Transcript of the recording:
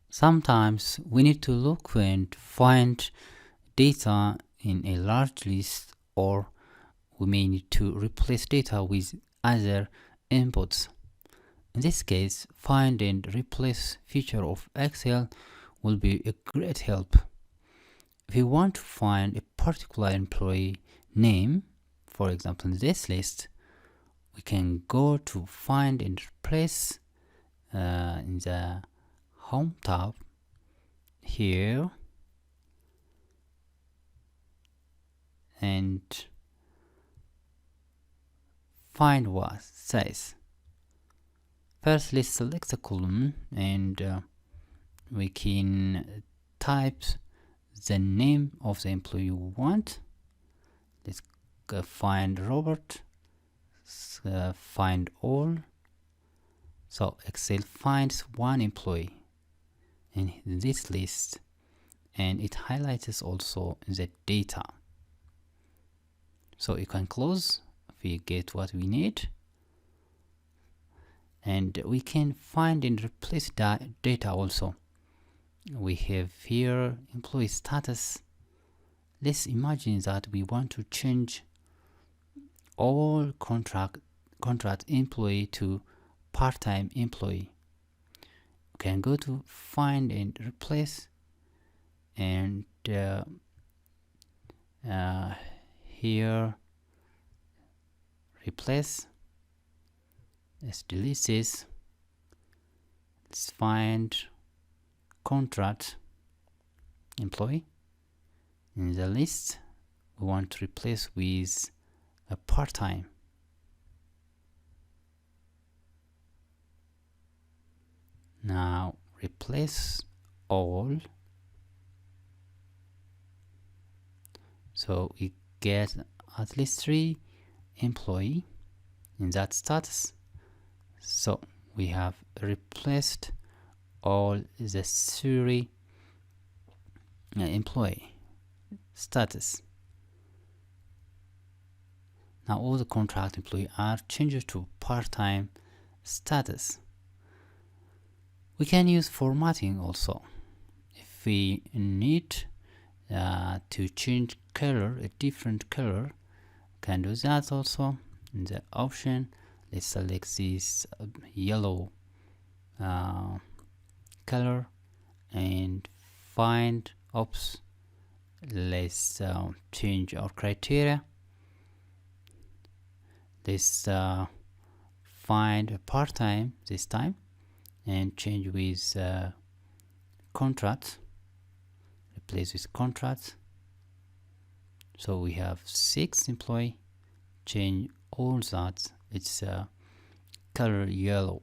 Sometimes we need to look and find data in a large list, or we may need to replace data with other inputs. In this case, find and replace feature of Excel will be a great help. If you want to find a particular employee name, for example in this list, we can go to find and replace in the home tab here, and find what says. First, let's select the column and we can type the name of the employee we want. Let's find Robert, find all. So Excel finds one employee in this list, and it highlights also the data. So you can close if we get what we need, and we can find and replace data also. We have here employee status. Let's imagine that we want to change all contract employee to part-time employee. We can go to find and replace, and here replace. Let's delete this. Let's find contract employee. In the list, we want to replace with a part-time. Now replace all. So we get at least 3 employee in that status. So we have replaced all the 3 employee status. Now all the contract employee are changed to part-time status. We can use formatting also. If we need to change color, a different color, can do that also. In the option, let's select this yellow color and find let's change our criteria. Let's find a part-time this time and change with contract, replace with contract. So we have 6 employee, change all that, it's color yellow.